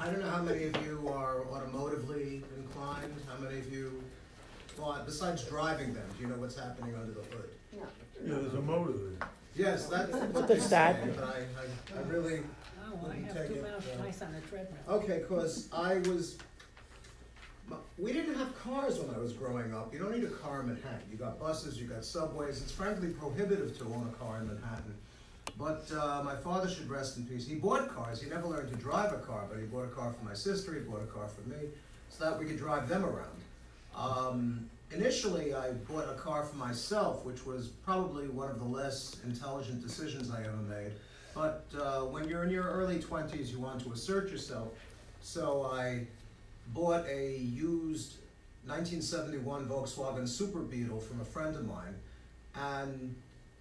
I don't know how many of you are automotively inclined. How many of you thought, besides driving them, do you know what's happening under the hood? No. Yeah, there's a motor there. Yes, that's what good they start. say, but I really Oh, I wouldn't have take 2 it. miles twice on the treadmill. Okay, because we didn't have cars when I was growing up. You don't need a car in Manhattan. You got buses, you got subways. It's frankly prohibitive to own a car in Manhattan. But my father should rest in peace. He bought cars. He never learned to drive a car, but he bought a car for my sister. He bought a car for me, so that we could drive them around. Initially, I bought a car for myself, which was probably one of the less intelligent decisions I ever made. But when you're in your early 20s, you want to assert yourself. So I bought a used 1971 Volkswagen Super Beetle from a friend of mine, and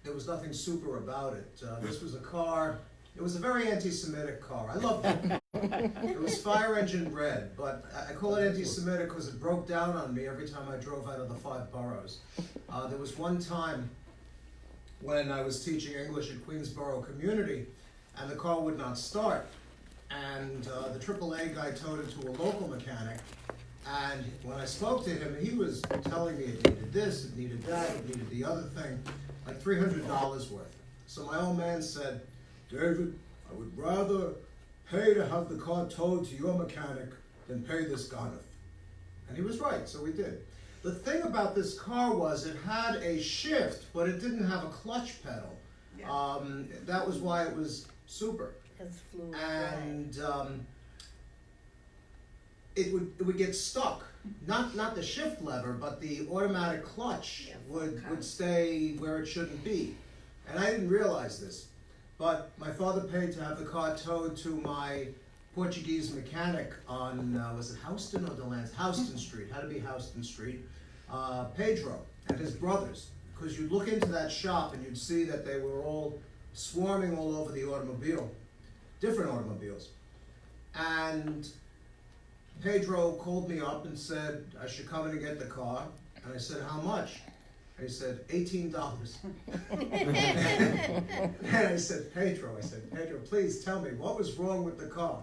there was nothing super about it. This was a car, it was a very anti-Semitic car. I loved it. It was fire engine red, but I call it anti-Semitic because it broke down on me every time I drove out of the 5 boroughs. There was one time when I was teaching English at Queensborough Community, and the car would not start. And the AAA guy towed it to a local mechanic, and when I spoke to him, he was telling me it needed this, it needed that, it needed the other thing, like $300 worth. So my old man said, "David, I would rather pay to have the car towed to your mechanic than pay this Ganef." And he was right, so we did. The thing about this car was it had a shift, but it didn't have a clutch pedal. Yeah. That was why it was super. It's fluid. And it would get stuck. Not the shift lever, but the automatic clutch would stay where it shouldn't be. And I didn't realize this, but my father paid to have the car towed to my Portuguese mechanic on was it Houston or Delance? Houston Street. Had to be Houston Street. Pedro and his brothers, because you'd look into that shop and you'd see that they were all swarming all over the automobile. Different automobiles. And Pedro called me up and said I should come in and get the car. And I said, "How much?" And he said, $18. And I said, Pedro, please tell me, what was wrong with the car?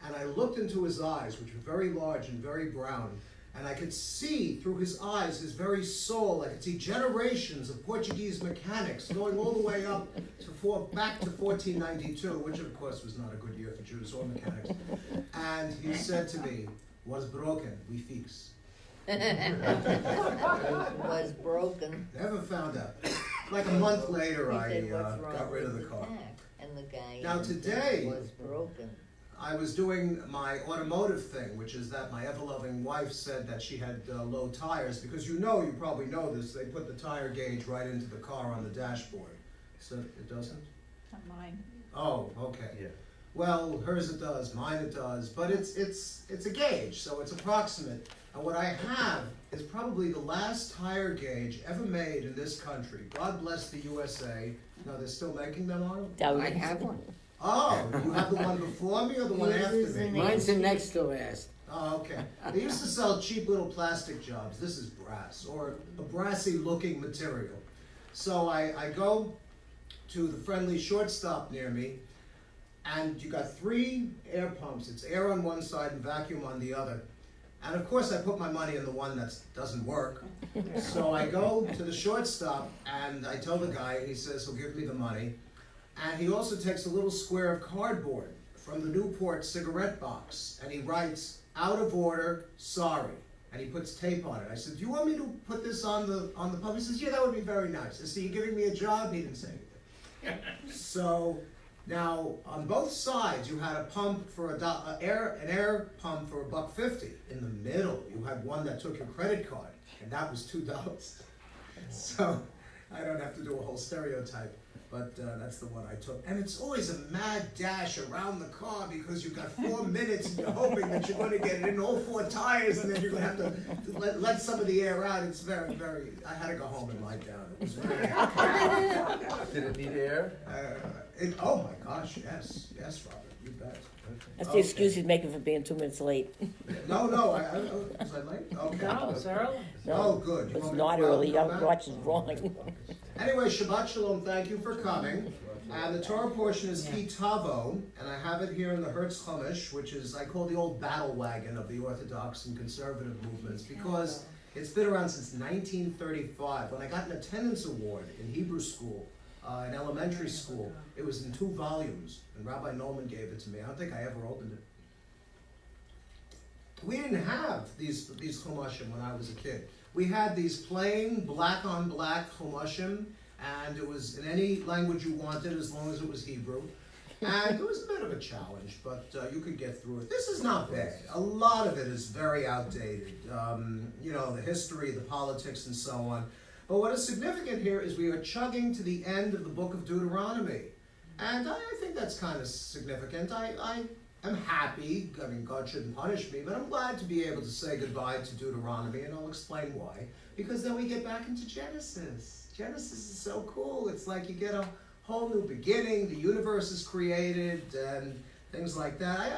And I looked into his eyes, which were very large and very brown, and I could see through his eyes, his very soul. I could see generations of Portuguese mechanics going all the way up to back to 1492, which of course was not a good year for Jews or mechanics. And he said to me, "Was broken, we fix." Was broken. Never found out. Like a month later, He I said, "What's wrong got rid of with the car. pack?" And the guy Now today, was broken. I was doing my automotive thing, which is that my ever-loving wife said that she had low tires, because you probably know this, they put the tire gauge right into the car on the dashboard. So it doesn't? Not mine. Oh, okay. Yeah. Well, hers it does, mine it does, but it's a gauge, so it's approximate. And what I have is probably the last tire gauge ever made in this country. God bless the USA. No, they're still making them, Arnold? I have one. Oh, you have the one before me or the one after me? Mine's the next to last. Oh, okay. They used to sell cheap little plastic jobs. This is brass, or a brassy looking material. So I go to the friendly shortstop near me, and you got 3 air pumps. It's air on one side and vacuum on the other. And of course I put my money in the one that doesn't work. So I go to the shortstop and I tell the guy, he says he'll give me the money. And he also takes a little square of cardboard from the Newport cigarette box, and he writes, "Out of order, sorry." And he puts tape on it. I said, "Do you want me to put this on the pump?" He says, "Yeah, that would be very nice." I said, "You're giving me a job?" He didn't say anything. So now on both sides you had a pump for an air pump for $1.50. In the middle you had one that took your credit card, and that was $2. So I don't have to do a whole stereotype. But that's the one I took. And it's always a mad dash around the car because you've got 4 minutes and you're hoping that you're going to get it in all 4 tires, and then you're going to have to let some of the air out. It's very, very, I had to go home and lie down. It was very Did it need air? oh my gosh, yes, Robert, you bet. That's the excuse he's making for being 2 minutes late. No, was I late? Okay. No, it's early. Oh, good. You It's want me not to- early. Your no, watch is wrong. Anyway, Shabbat Shalom, thank you for coming. And the Torah portion is Ki Tavo, and I have it here in the Hertz Chumash, which is, I call the old battle wagon of the Orthodox and conservative movements, because it's been around since 1935. When I got an attendance award in Hebrew school, in elementary school, it was in 2 volumes, and Rabbi Nolman gave it to me. I don't think I ever opened it. We didn't have these Chumashim when I was a kid. We had these plain black on black Chumashim, and it was in any language you wanted as long as it was Hebrew. And it was a bit of a challenge, but you could get through it. This is not bad. A lot of it is very outdated. You know, the history, the politics, and so on. But what is significant here is we are chugging to the end of the book of Deuteronomy. And I think that's kind of significant. I am happy. I mean, God shouldn't punish me, but I'm glad to be able to say goodbye to Deuteronomy, and I'll explain why. Because then we get back into Genesis. Genesis is so cool. It's like you get a whole new beginning. The universe is created and things like that.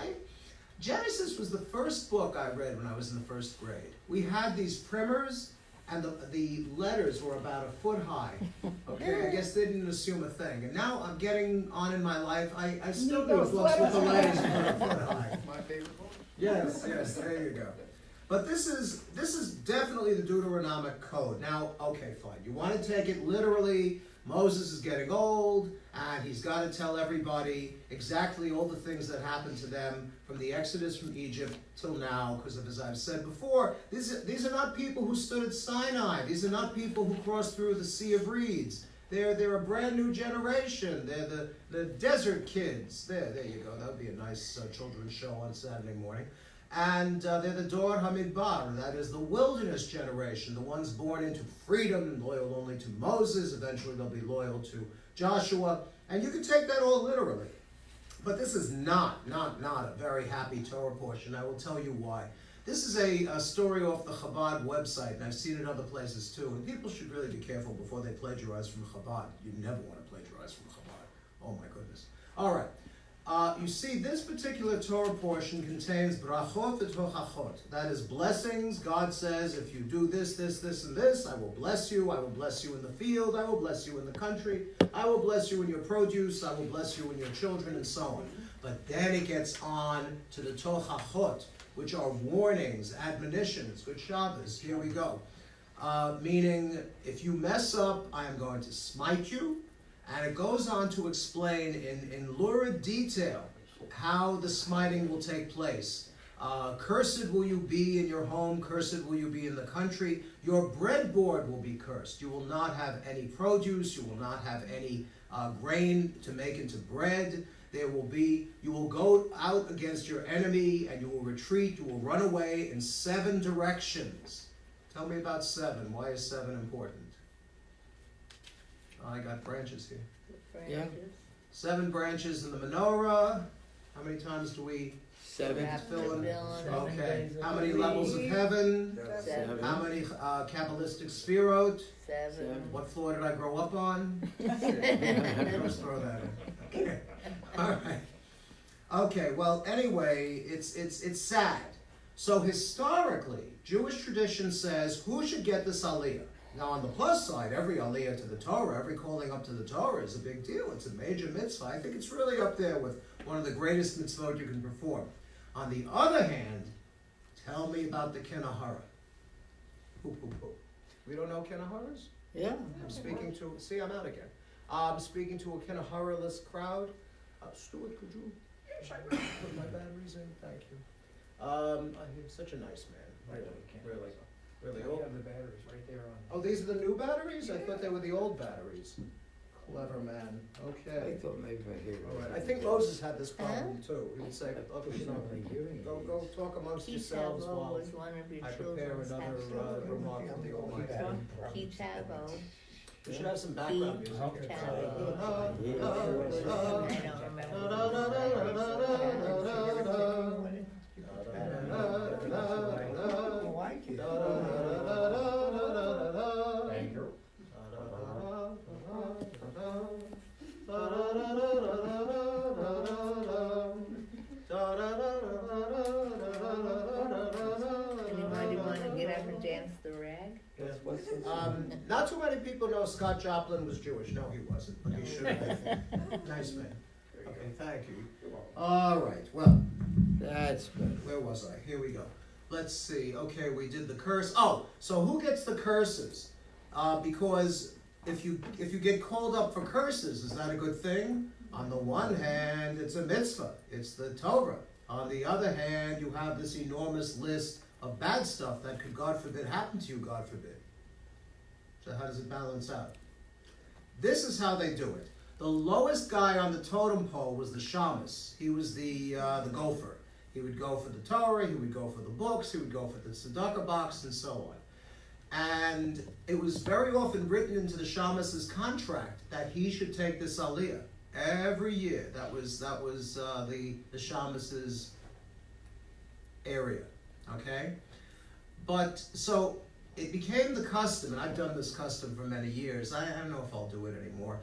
Genesis was the first book I read when I was in the first grade. We had these primers, and the letters were about a foot high. Okay, I guess they didn't assume a thing. And now I'm getting on in my life. I still do books with the letters a foot high. My favorite book? Yes, there you go. But this is definitely the Deuteronomic code. Now, okay, fine. You want to take it literally. Moses is getting old, and he's got to tell everybody exactly all the things that happened to them from the Exodus from Egypt till now, because as I've said before, these are not people who stood at Sinai. These are not people who crossed through the Sea of Reeds. They're a brand new generation. They're the desert kids. There you go. That would be a nice children's show on Saturday morning. And they're the Dor Hamidbar, that is the wilderness generation, the ones born into freedom, loyal only to Moses. Eventually they'll be loyal to Joshua. And you can take that all literally. But this is not a very happy Torah portion. I will tell you why. This is a story off the Chabad website, and I've seen it other places too. And people should really be careful before they plagiarize from Chabad. You never want to plagiarize from Chabad. Oh my goodness. All right. You see, this particular Torah portion contains brachot v'tochachot. That is blessings. God says, if you do this, this, this, and this, I will bless you. I will bless you in the field. I will bless you in the country. I will bless you in your produce. I will bless you in your children, and so on. But then it gets on to the tochachot, which are warnings, admonitions. Good Shabbos. Here we go. Meaning, if you mess up, I am going to smite you. And it goes on to explain in lurid detail how the smiting will take place. Cursed will you be in your home, cursed will you be in the country. Your breadboard will be cursed. You will not have any produce, you will not have any grain to make into bread. You will go out against your enemy and you will retreat, you will run away in 7 directions. Tell me about 7. Why is 7 important? I got branches here. Yeah. 7 branches in the menorah. How many times do we 7. fill in? Seven. Okay. How many levels of heaven? 7. How many Kabbalistic sphirot? 7. What floor did I grow up on? Just throw that in. Okay. All right. Okay. Well, anyway, it's sad. So historically, Jewish tradition says who should get this aliyah. Now, on the plus side, every aliyah to the Torah, every calling up to the Torah is a big deal. It's a major mitzvah. I think it's really up there with one of the greatest mitzvot you can perform. On the other hand, tell me about the Kinahara. We don't know Kinaharas? Yeah. I'm speaking to, see, I'm out again. I'm speaking to a Kinahara-less crowd. Stuart, could you put my batteries in? Thank you. He's such a nice man. Really We old. have the batteries right there on. Oh, these are the new batteries? I thought they were the old batteries. Clever man. I Okay. thought maybe I hear. All right. I think Moses had this problem too. He would say, okay, go talk amongst yourselves Kitavo while was one of your I prepare children's another remark from the Almighty. Kitavo. We should have some background music here. I don't remember. Thank you. Anybody want to get up and dance the rag? What's Not too many people know Scott Joplin was Jewish. No, he wasn't, but he should have. Nice man. Okay, thank you. All right, well, that's good. Where was I? Here we go. Let's see. Okay, we did the curse. Oh, so who gets the curses? Because if you get called up for curses, is that a good thing? On the one hand, it's a mitzvah. It's the Torah. On the other hand, you have this enormous list of bad stuff that could, God forbid, happen to you, God forbid. So how does it balance out? This is how they do it. The lowest guy on the totem pole was the shamus. He was the gopher. He would go for the Torah, he would go for the books, he would go for the tzedakah box, and so on. And it was very often written into the shamus's contract that he should take this aliyah every year. That was the shamus's area. Okay? But so it became the custom, and I've done this custom for many years. I don't know if I'll do it anymore.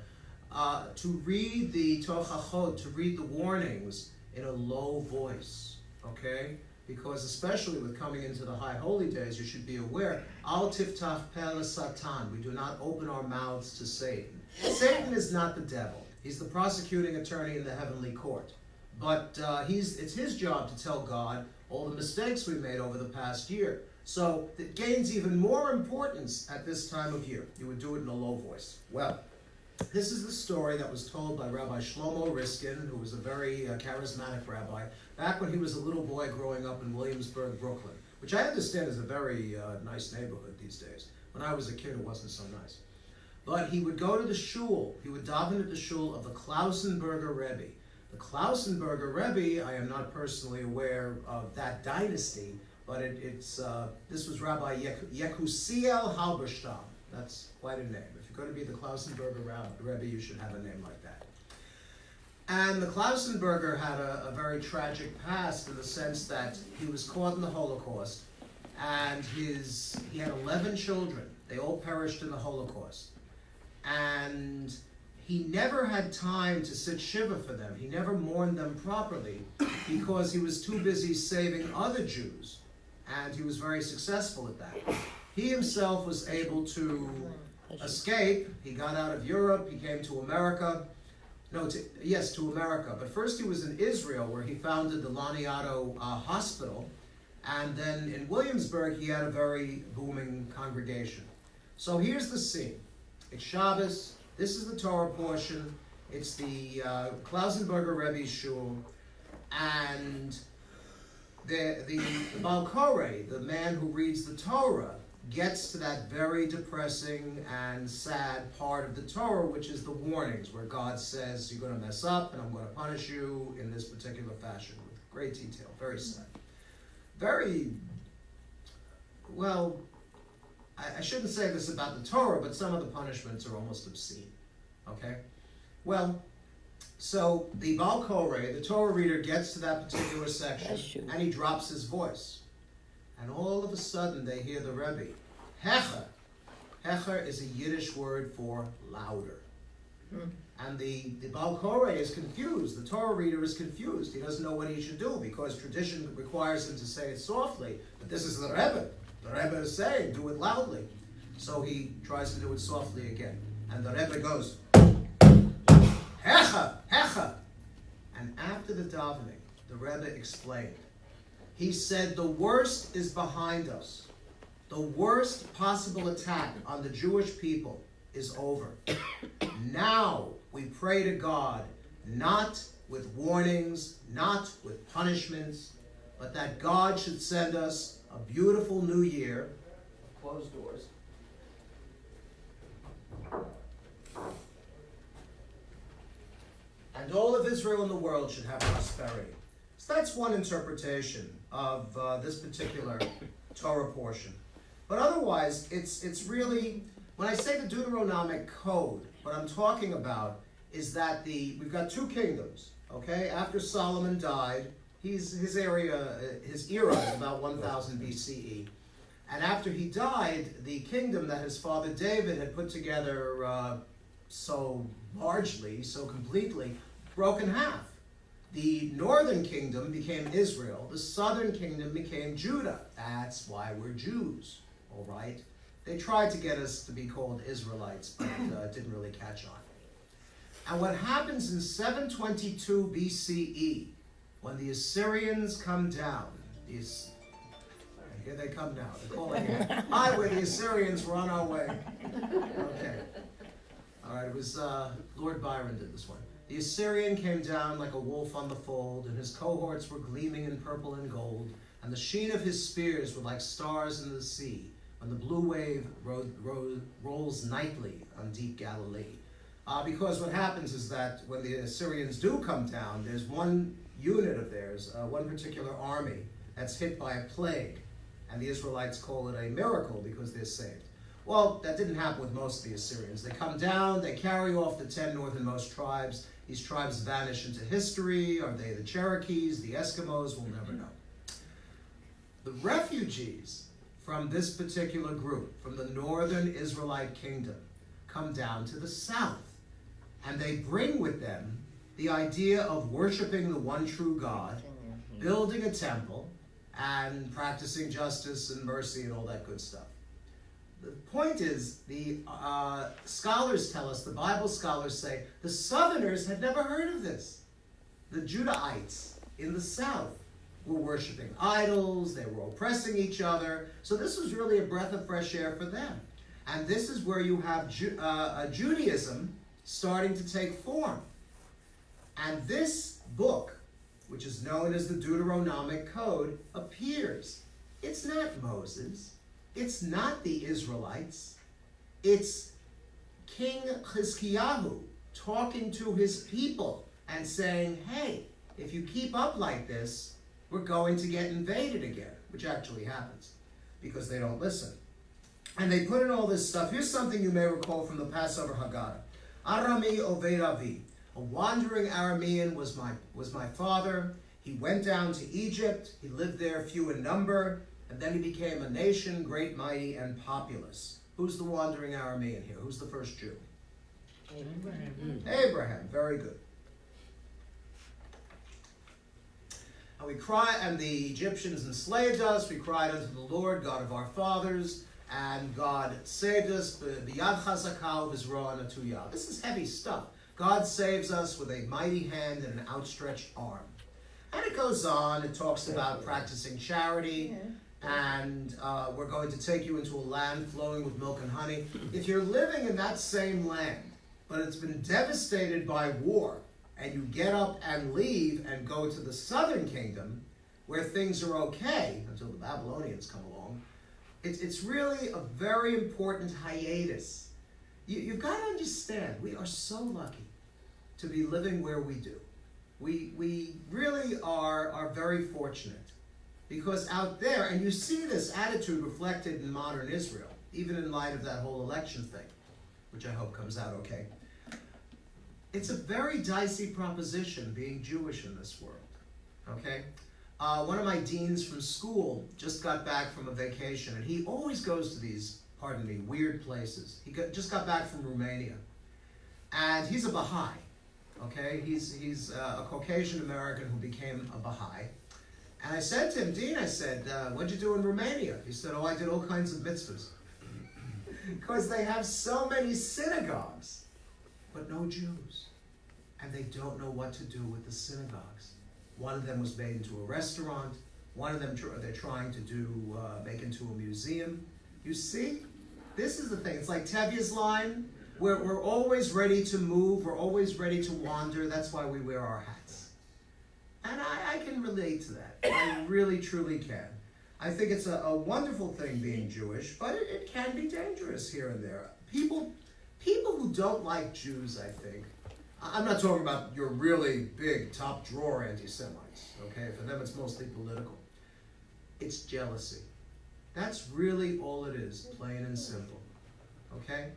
To read the tochachot, to read the warnings in a low voice, okay? Because especially with coming into the high holy days, you should be aware, al tiftach pe Satan, we do not open our mouths to Satan. Satan is not the devil. He's the prosecuting attorney in the heavenly court. But it's his job to tell God all the mistakes we made over the past year. So it gains even more importance at this time of year. You would do it in a low voice. Well, this is the story that was told by Rabbi Shlomo Riskin, who was a very charismatic rabbi, back when he was a little boy growing up in Williamsburg, Brooklyn, which I understand is a very nice neighborhood these days. When I was a kid, it wasn't so nice. But he would go to the shul, he would daven at the shul of the Klausenberger Rebbe. The Klausenberger Rebbe, I am not personally aware of that dynasty, but this was Rabbi Yekusiel Halberstam. That's quite a name. If you're going to be the Klausenberger Rebbe, you should have a name like that. And the Klausenberger had a very tragic past in the sense that he was caught in the Holocaust, and he had 11 children. They all perished in the Holocaust. And he never had time to sit shiva for them. He never mourned them properly because he was too busy saving other Jews, and he was very successful at that. He himself was able to escape. He got out of Europe. He came to America. To America. But first he was in Israel, where he founded the Laniado Hospital. And then in Williamsburg, he had a very booming congregation. So here's the scene. It's Shabbos. This is the Torah portion. It's the Klausenberger Rebbe's shul. And the Baal Koreh, the man who reads the Torah, gets to that very depressing and sad part of the Torah, which is the warnings, where God says, you're going to mess up and I'm going to punish you in this particular fashion, with great detail. Very sad. Very, well, I shouldn't say this about the Torah, but some of the punishments are almost obscene. Okay? Well, so the Baal Koreh, the Torah reader, gets to that particular section, and he drops his voice. And all of a sudden, they hear the Rebbe. Hecher. Hecher is a Yiddish word for louder. And the Baal Koreh is confused. The Torah reader is confused. He doesn't know what he should do because tradition requires him to say it softly. But this is the Rebbe. The Rebbe is saying, do it loudly. So he tries to do it softly again. And the Rebbe goes, Hecha, Hecha. And after the davening, the Rebbe explained. He said, the worst is behind us. The worst possible attack on the Jewish people is over. Now we pray to God, not with warnings, not with punishments, but that God should send us a beautiful new year of closed doors. And all of Israel and the world should have prosperity. So that's one interpretation of this particular Torah portion. But otherwise, it's really, when I say the Deuteronomic Code, what I'm talking about is that we've got two kingdoms, okay? After Solomon died, his era is about 1000 BCE. And after he died, the kingdom that his father David had put together so largely, so completely, broke in half. The northern kingdom became Israel. The southern kingdom became Judah. That's why we're Jews, all right? They tried to get us to be called Israelites, but it didn't really catch on. And what happens in 722 BCE, when the Assyrians come down, here they come now, they're calling it, hi, we're the Assyrians, we're on our way. Okay. All right, it was Lord Byron did this one. The Assyrian came down like a wolf on the fold, and his cohorts were gleaming in purple and gold, and the sheen of his spears were like stars in the sea, when the blue wave rolls nightly on deep Galilee. Because what happens is that when the Assyrians do come down, there's one unit of theirs, one particular army, that's hit by a plague, and the Israelites call it a miracle because they're saved. Well, that didn't happen with most of the Assyrians. They come down, they carry off the 10 northernmost tribes. These tribes vanish into history. Are they the Cherokees, the Eskimos? We'll never know. The refugees from this particular group, from the northern Israelite kingdom, come down to the south. And they bring with them the idea of worshiping the one true God, building a temple, and practicing justice and mercy and all that good stuff. The point is, the scholars tell us, the Bible scholars say, the Southerners had never heard of this. The Judahites in the South were worshiping idols, they were oppressing each other, so this was really a breath of fresh air for them. And this is where you have Judaism starting to take form. And this book, which is known as the Deuteronomic Code, appears. It's not Moses. It's not the Israelites. It's King Chizkiyahu talking to his people and saying, hey, if you keep up like this, we're going to get invaded again, which actually happens because they don't listen. And they put in all this stuff. Here's something you may recall from the Passover Haggadah. Arami Oved Avi. A wandering Aramean was my father. He went down to Egypt. He lived there, few in number. And then he became a nation, great, mighty, and populous. Who's the wandering Aramean here? Who's the first Jew? Abraham. Very good. And we cry, and the Egyptians enslaved us. We cried unto the Lord, God of our fathers, and God saved us. B'yad chazakah v'zroah natuyah. This is heavy stuff. God saves us with a mighty hand and an outstretched arm. And it goes on. It talks about practicing charity. And we're going to take you into a land flowing with milk and honey. If you're living in that same land, but it's been devastated by war, and you get up and leave and go to the southern kingdom, where things are okay, until the Babylonians come along, it's really a very important hiatus. You've got to understand, we are so lucky to be living where we do. We really are very fortunate. Because out there, and you see this attitude reflected in modern Israel, even in light of that whole election thing, which I hope comes out okay. It's a very dicey proposition being Jewish in this world, okay? One of my deans from school just got back from a vacation, and he always goes to these, pardon me, weird places. He just got back from Romania, and he's a Baha'i, okay? He's a Caucasian American who became a Baha'i. And I said to him, Dean, I said, what'd you do in Romania? He said, oh, I did all kinds of mitzvahs. Because they have so many synagogues, but no Jews. And they don't know what to do with the synagogues. One of them was made into a restaurant. One of them they're trying to make into a museum. You see, this is the thing. It's like Tevye's line. We're always ready to move. We're always ready to wander. That's why we wear our hats. And I can relate to that. I really, truly can. I think it's a wonderful thing being Jewish, but it can be dangerous here and there. People who don't like Jews, I think, I'm not talking about your really big, top drawer anti-Semites, okay? For them, it's mostly political. It's jealousy. That's really all it is, plain and simple, okay?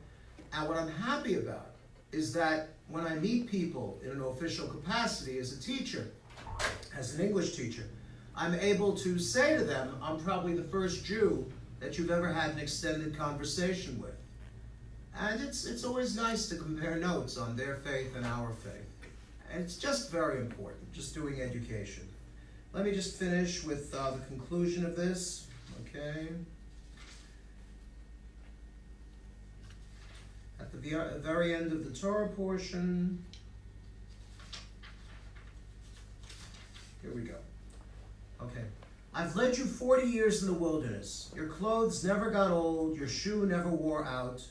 And what I'm happy about is that when I meet people in an official capacity as a teacher, as an English teacher, I'm able to say to them, I'm probably the first Jew that you've ever had an extended conversation with. And it's always nice to compare notes on their faith and our faith. And it's just very important, just doing education. Let me just finish with the conclusion of this, okay? at the very end of the Torah portion. Here we go. Okay. I've led you 40 years in the wilderness. Your clothes never got old, your shoe never wore out.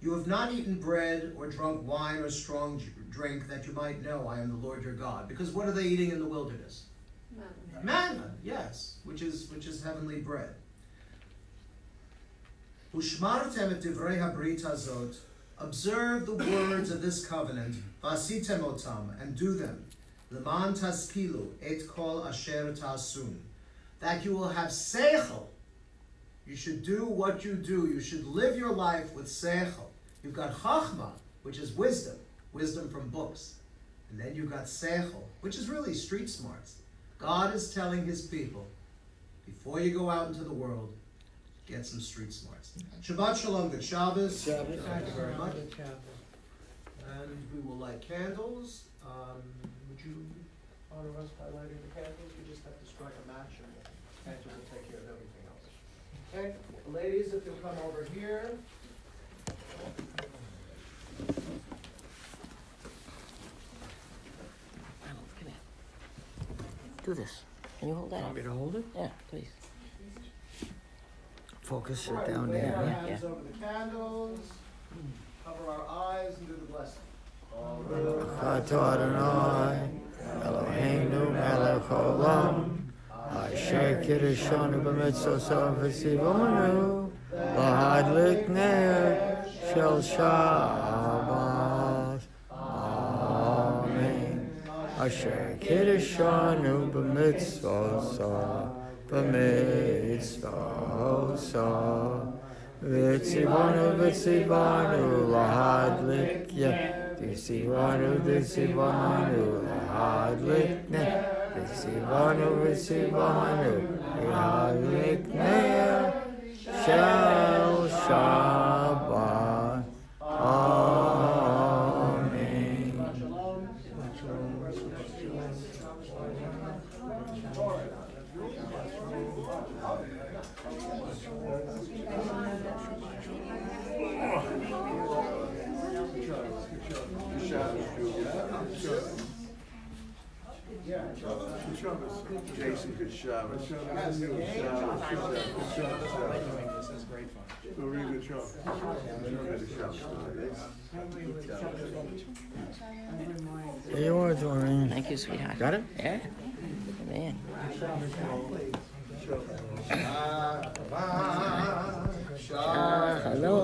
You have not eaten bread or drunk wine or strong drink, that you might know I am the Lord your God. Because what are they eating in the wilderness? Manna, yes, which is heavenly bread. Ushmartem et divrei habrit hazot. Observe the words of this covenant, vasitem otam, and do them. Leman taskilu et kol asher tasun. That you will have seichel. You should do what you do. You should live your life with seichel. You've got chachma, which is wisdom from books. And then you've got seichel, which is really street smarts. God is telling his people, before you go out into the world, get some street smarts. Shabbat Shalom, good Shabbos. Shabbos. Thank you very much. And we will light candles. Would you honor us by lighting the candles? We just have to strike a match and the candles will take care of everything else. Okay, ladies, if you'll come over here. Do this. Can you hold that? Want me to hold it? Yeah, please. Focus All it right, down lay there. our Yeah. hands over the candles, cover our eyes, and do the blessing. Chato Adonai, Eloheinu melech haolam, asher kiddushanu b'mitzosav v'tzivonu, lahadlik ner shel Shabbat. Amen. Asher kiddushanu b'mitzosav v'tzivonu lahadlik ner. V'tzivanu lahadlik ner. V'tzivanu lahadlik ner shel Shabbat. Amen. Jason, good Shabbos. This is great fun. Really good job. Here you are, Doreen. Thank you, sweetheart. Got it? Yeah. Man. Shalom.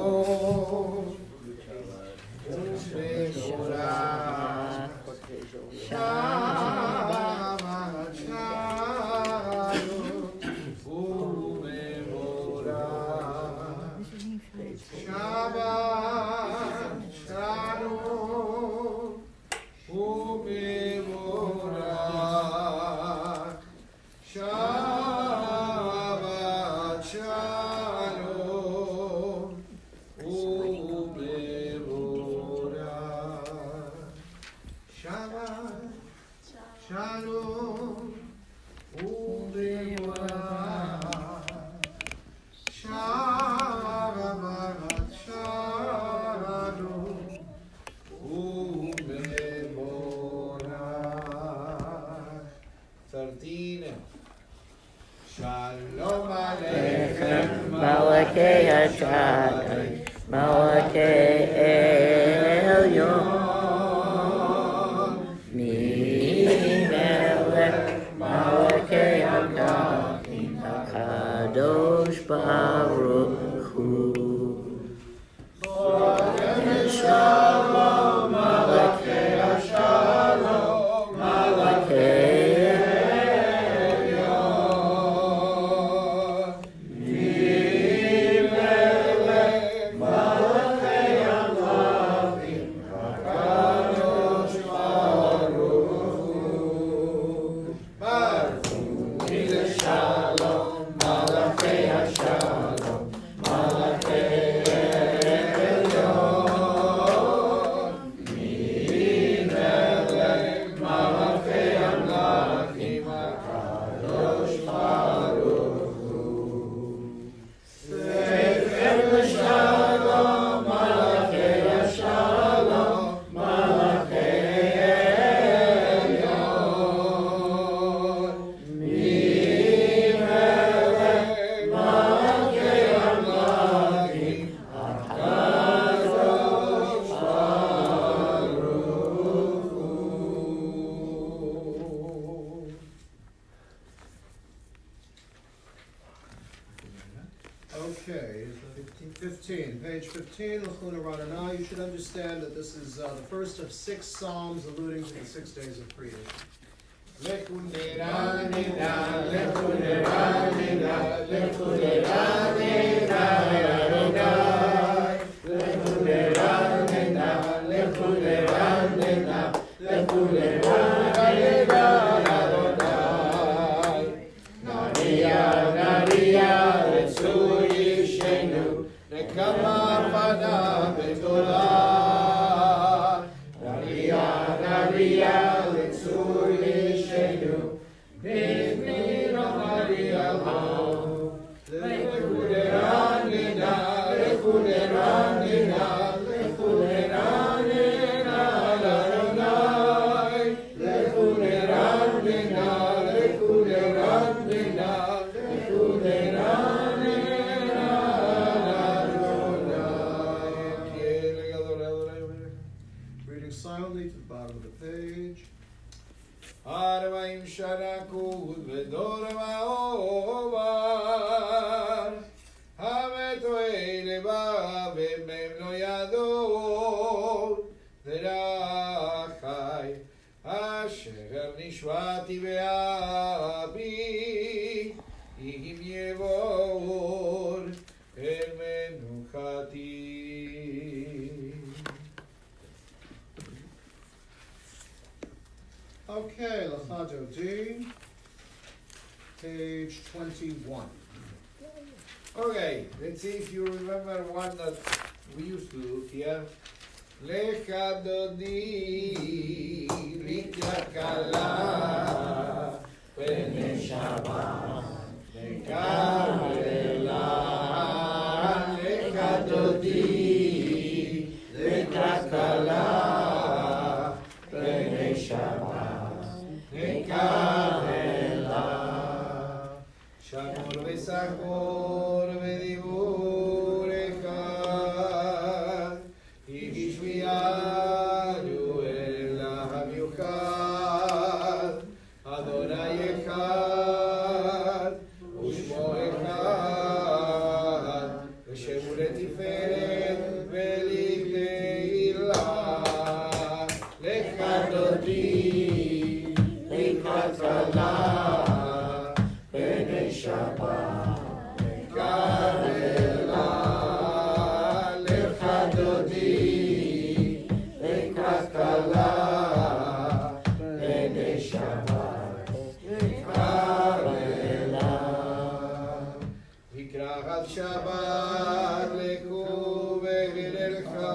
Shalom Aleichem, Malakei Hashadai, Malakei Elyon, Melech, Malakei Hakadim, Hakadosh Baruch Hu. Shalom, Malakei Hashalom, Malakei Okay, 15, page 15, L'chuna Ranana. You should understand that this is the first of 6 psalms alluding to the 6 days of creation. Reading silently to the bottom of the page. Arbaim Sharakut Vedor Maovar Hameto Eleva Vemem Lo Yador Verachai Asher Nishvati Ve'abi Ihim Yevor El Menuchati. Okay, L'chado D, page 21. Okay, let's see if you remember one that we used to do here. Lecha dodi likakala pene Shabbat lekavela lecha dodi likakala pene Shabbat lekavela Shamor v'sachor v'dibur echad Yishmianu el hamiuchad Adonai echad Ushmo echad V'shemu letiferet v'likeilah Lecha dodi likatala Bene Shabbat Lekavela Lecha dodi Lekatala Bene Shabbat Lekavela Vikrachat Shabbat Leku V'Gelelcha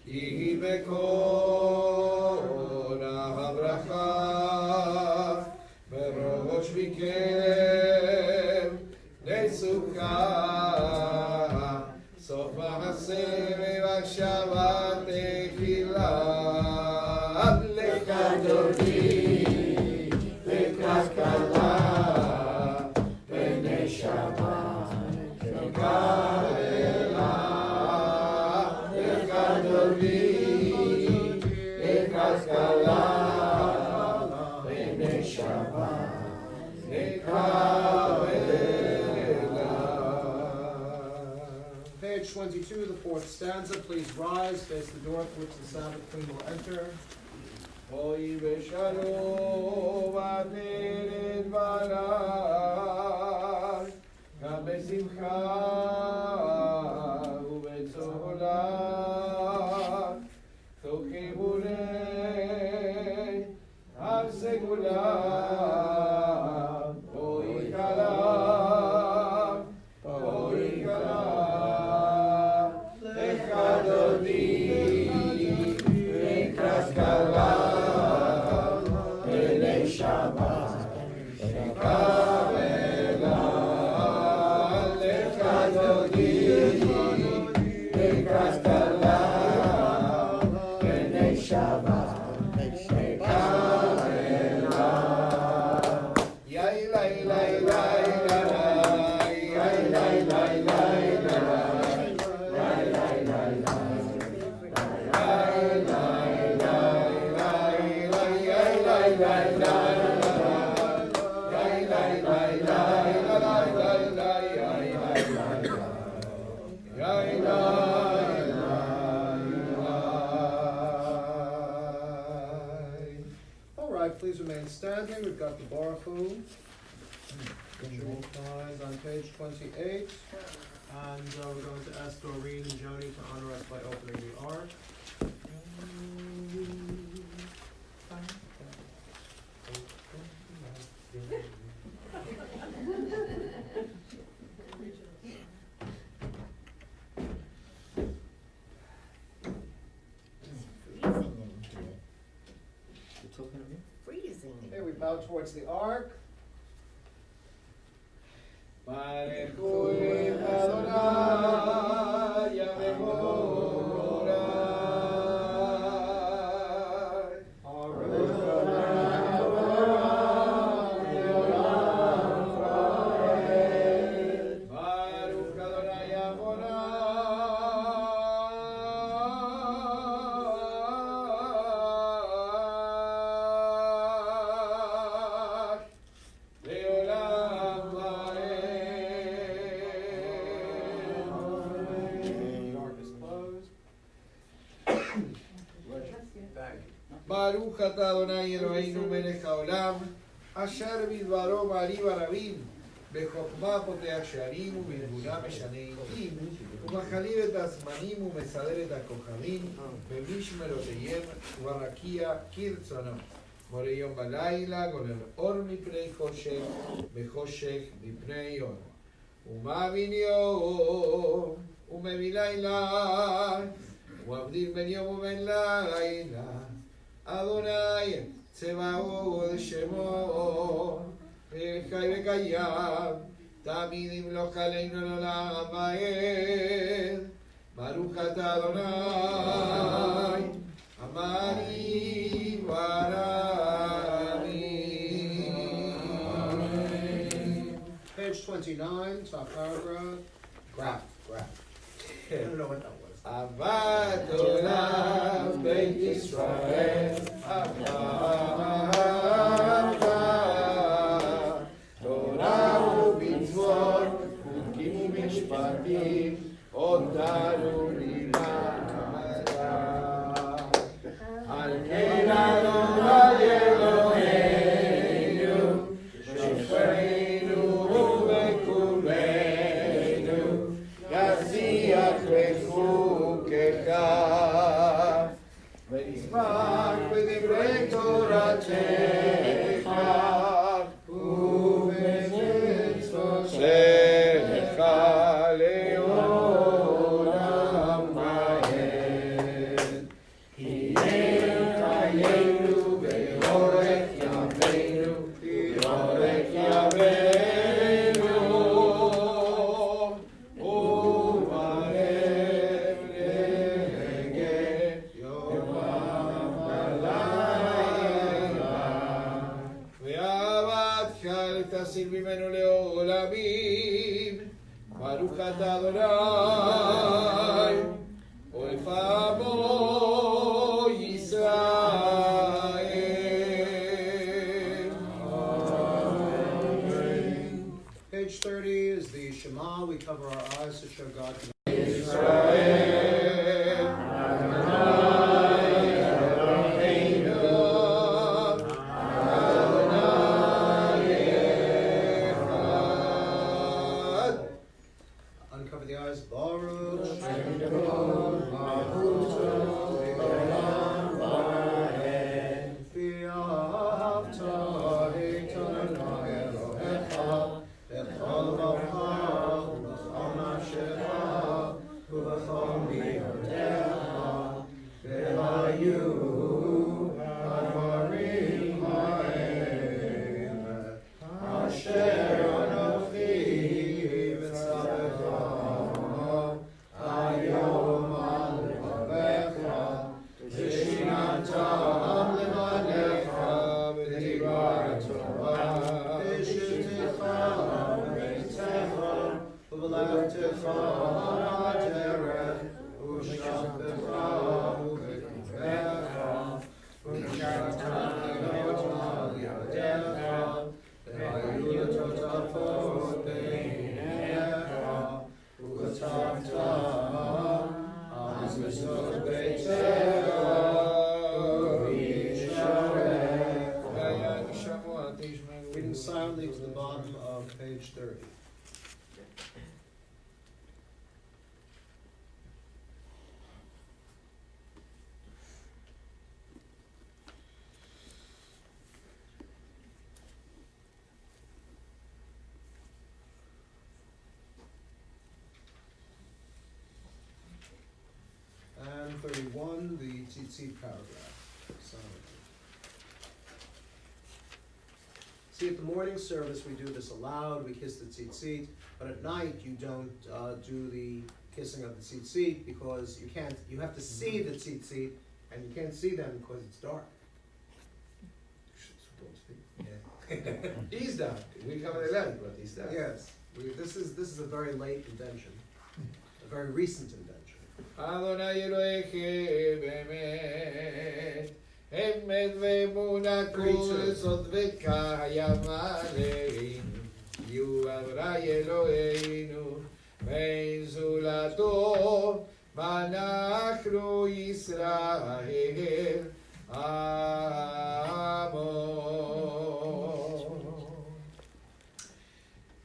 Ki Bekol HaBracha Berosh Vikem Nesukha Sof Ma'aseh V'Shabbat Techilah Lecha dodi Lekakala Bene Shabbat Lekavela Lecha dodi Lekakala Bene Shabbat Page 22, the 4th stanza. Please rise, face the door through which the Sabbath Queen will enter. Hoy beshalom ateret barak Gam besimcha ubetzolah Tochibulei al segulah Hoy kalam Hoy kalam Lecha dodi Lekras kalam Bene Shabbat Lekavela Lecha dodi Lekras kalam Bene Shabbat Lekavela Yai lai lai lai la Yai lai lai lai la Yai lai lai lai la Ritual signs on page 28. And we're going to ask Doreen and Joni to honor us by opening the ark. Okay, we bow towards the ark. Baruch Adonai Yamehorai. Baruch Adonai Yamorai. Leolam Vaed. The ark is closed. Baruch atah Adonai Eloheinu melech haolam, asher bidbaro ma'ari barabim, בחוכמה פותח שערים ובגבולה משנה עתים, ומחליב את הזמנים ומסדר את הכוכבים, במשמרותיהם וברקיע כרצונו. מורה יום בלילה, גולל אור מפני חושך, וחושך מפני אור. ומבין יום, ומביא לילה, ומבדיל בין יום ובין לילה. אדוני צבאות שמו, וחי וקיים, תמיד ימלוך עלינו לעולם ועד. ברוך אתה אדוני, עמדי ורבי. Page 29, top paragraph. Graph. I don't know what that was. אהבת עולם בית ישראל, אהבת תורה ומצוות, חוקים ומשפטים, אותנו לימדה. על כן אדוני אלוהינו, שפרנו ובקומנו, ישיח לחוקך, ונשמח בדברי תורתך, ובמצוותיך לעולם ועד. הנה חיינו באורך ימינו, באורך ימינו, ובערב נגד יומם ולילה. ואהבתך תסיר ממנו לעולמים. ברוך אתה אדוני, אוהב עמו ישראל. Page 30 is the Shema. We cover our eyes to show God. Israel, Adonai Eloheinu, Adonai Echad. Uncover the eyes. Baruch Shem Mahuto Leolam Vaed. V'ahavta et Adonai Elohecha b'chol לבבך ובכל נפשך ובכל מאודיך, והיו הדברים האלה אשר אנוכי מצווך היום על לבבך, ושיננתם לבניך בדבר התורה, בשבתך ובביתך ובלכתך בדרך, ושבתך ובקרבך, ונשארת להיות על ידיך, והיו לטוטפות בעיניך, וכתבת על מזוז ביתך ובישעריך. Reading silently to the bottom of page 30. And 31, the tzitzit paragraph. See, at the morning service, we do this aloud, we kiss the tzitzit, but at night, you don't do the kissing of the tzitzit because you have to see the tzitzit, and you can't see them because it's dark. Yeah. He's dark. We have the light, but he's dark. Yes, this is a very late invention, a very recent invention. Adonai Eloheichem Emet, Emet ve'emuna kol esod ve'kayam aleinu, Yu Adonai Eloheinu, ve'in zulato, v'anachnu Yisrael, Amon.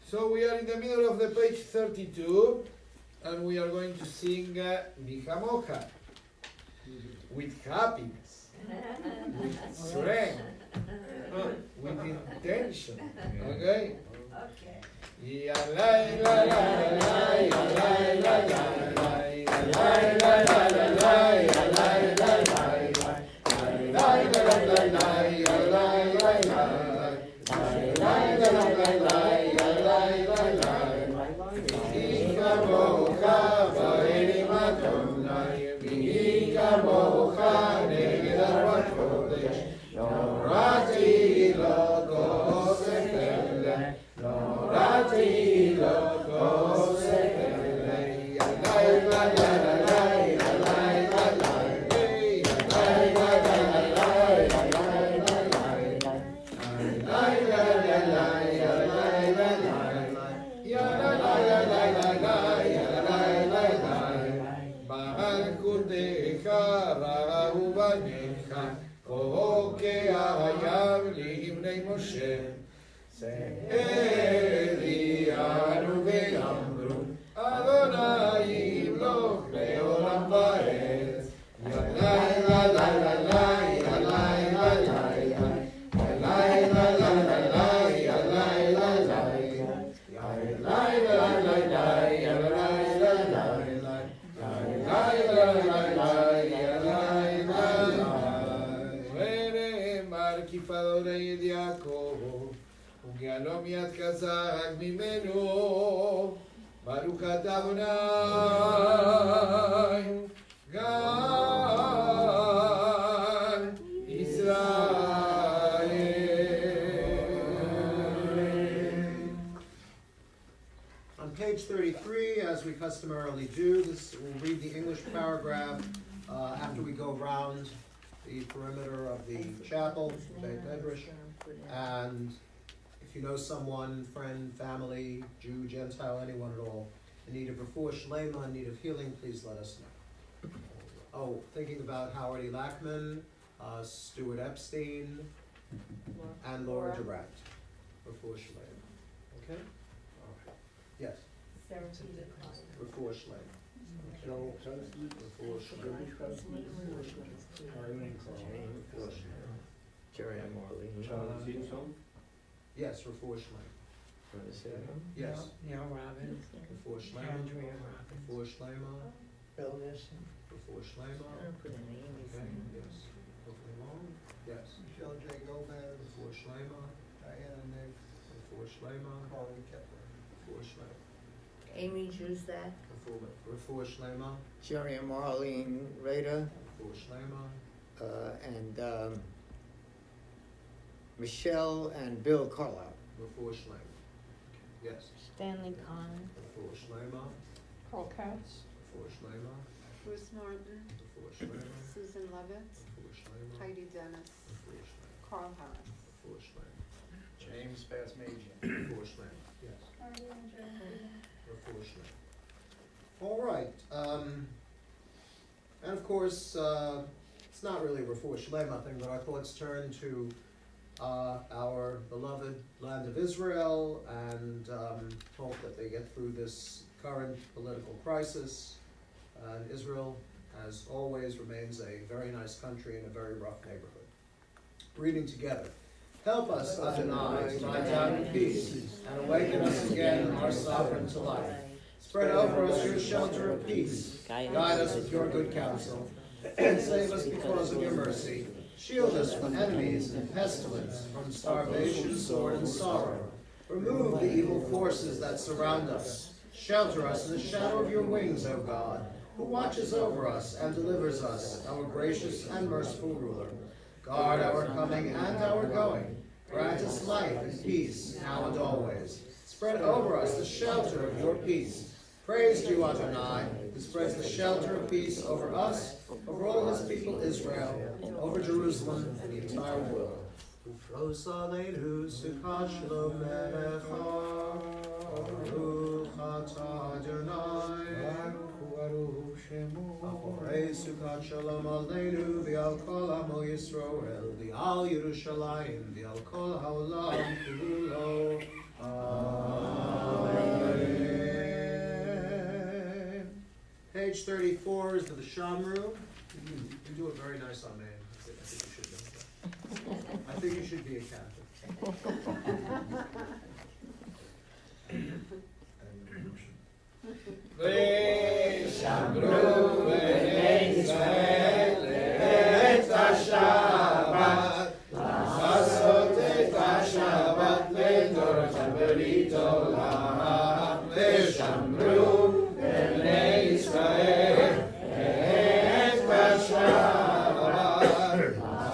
So we are in the middle of the page 32. And we are going to sing Mihamocha with happiness, with strength, with intention. Okay? Okay. Baruch Adonai, Gan Israel. On page 33, as we customarily do, we'll read the English paragraph after we go around the perimeter of the chapel, Beit Medrash, and if you know someone, friend, family, Jew, Gentile, anyone at all, in need of Refu'ahShelemah, in need of healing, please let us know. Oh, thinking about Howard E. Lackman, Stuart Epstein, and Laura Durant. Refu'ahShelemah. Okay? All right. Yes? Refu'ahShelemah. Jerry Morley. Yes, Refu'ahShelemah. Yes. Neil Robbins, Refu'ahShelemah. Andrea Robbins, Refu'ahShelemah. Bill Nissen. Refu'ahShelemah. Put an Amy's Okay, in. yes. Hopefully long. Yes. Michelle J. Gomez, Refu'ahShelemah. Diana Nix, Refu'ahShelemah. Carly Kepler. Refu'ahShelemah. Amy Juzak. Refu'ahShelemah. Jerry and Marlene Rader, Refu'ahShelemah. and Michelle and Bill Carlisle. Refu'ahShelemah. Yes. Stanley Kahn. Refu'ahShelemah. Carl Katz. Refu'ahShelemah. Bruce Martin, Refu'ahShelemah. Susan Levitt, Refu'ahShelemah. Heidi Dennis, Refu'ahShelemah. Carl Harris. Refu'ahShelemah. James Basmajian. Refu'ahShelemah. Yes. Refu'ahShelemah. All right. And of course, it's not really a Refu'ahShelemah thing, but our thoughts turn to our beloved land of Israel and hope that they get through this current political crisis. And Israel, as always, remains a very nice country in a very rough neighborhood. Reading together. Help us, Adonai, to lie down in peace and awaken us again, our sovereign, to life. Spread over us your shelter of peace. Guide us with your good counsel, and save us because of your mercy. Shield us from enemies and pestilence, from starvation, sword, and sorrow. Remove the evil forces that surround us. Shelter us in the shadow of your wings, O God, who watches over us and delivers us, our gracious and merciful ruler. Guard our coming and our going. Grant us life and peace, now and always. Spread over us the shelter of your peace. Praise to you, Adonai, who spreads the shelter of peace over us, over all his people Israel, over Jerusalem and the entire world. Ufros aleinu sukkot shlomecha, Baruch atah Adonai, Baruch Shemo. B'chorei sukkot shalom aleinu v'al kol amo Yisrael, v'al Yerushalayim, v'al kol ha'olam kulo. Amen. Page 34 is the Shamru. You do a very nice amen. I think you should do that. I think you should be a Catholic. V'shamru b'nei Yisrael et ha-Shabbat, לעשות את השבת לדורותם ברית עולם. ושמרו בני ישראל את השבת,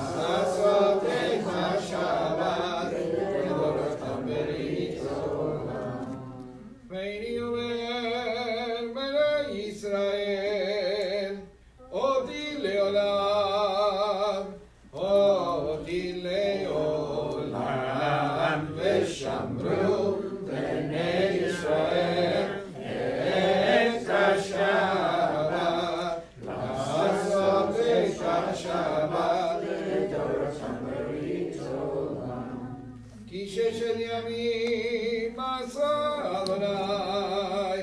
לעשות את השבת לדורותם ברית עולם. ואני אומר בני ישראל, אותי לעולם, אותי לעולם. ושמרו בני ישראל את השבת, לעשות את השבת לדורותם ברית עולם. כי ששת ימים עשה אדוני,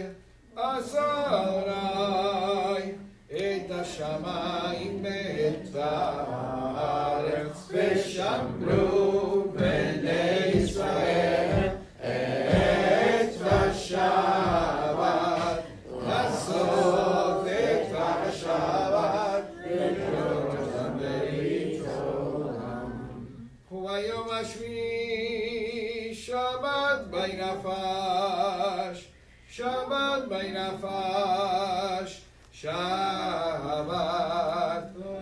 את השמיים ואת הארץ. ושמרו בני ישראל את השבת, לעשות את השבת לדורותם ברית עולם. וביום השביעי שבת בי נפש, שבת בי נפש, שבת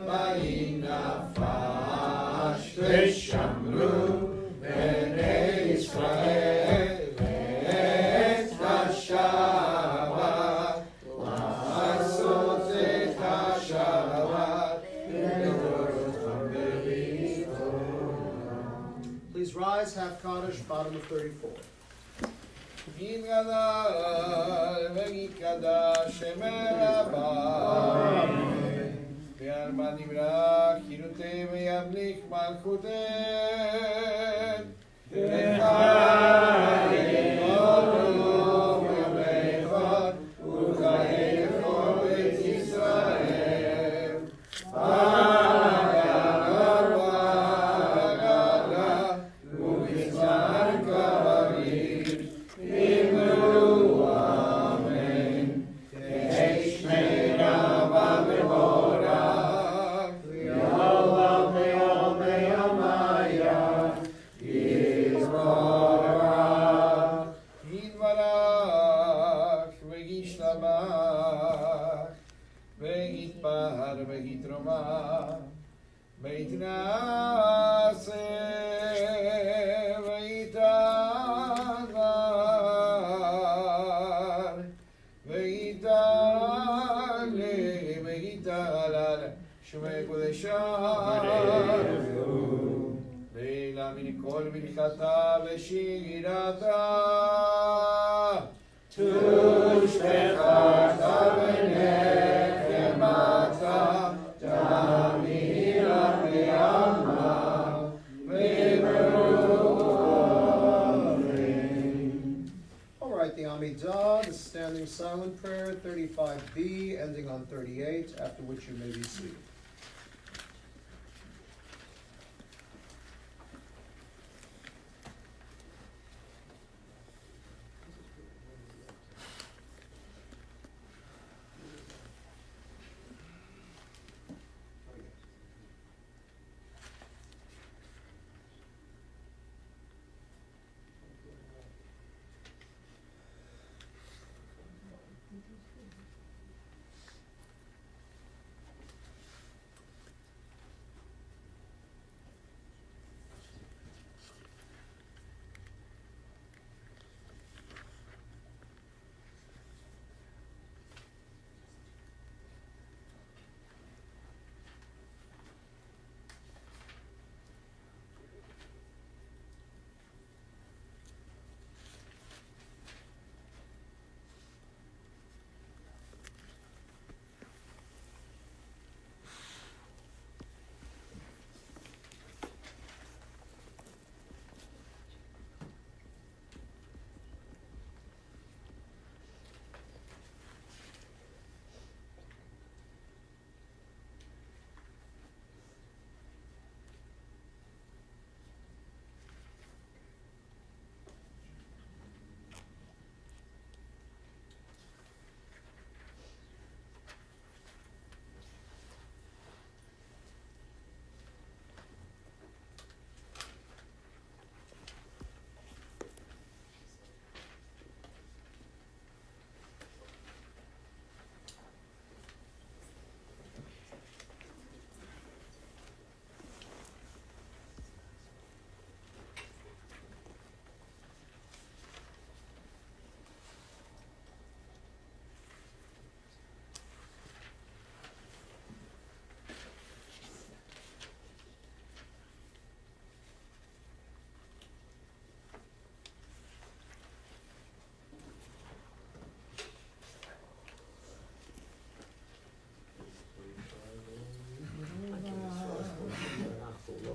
בי נפש. ושמרו בני ישראל את השבת, לעשות את השבת לדורותם ברית עולם. Please rise, half Kaddish, bottom of 34. יתגדל ויתקדש שמי רבה, וארבע נברא חירותי וימליך מלכותי. לך יגדלו וימלכות וחיי כל בית ישראל. הגלה והגלה ובזמן כריש אמרו אמן. תהי שמי רבה מבורך, ויעלם ביומי ימיה יתברך. יתברך וישתבח ויתפאר ויתרומם, ויתנשא ויתהדר, ויתעלה ויתהלל שמי קודשם. לילה מכל מלכתה ושירתה, תושבחתה ונחמתה, תמירה בימה, וברו write the Amidah, the standing silent prayer, 35b, ending on 38, after which you may be seated.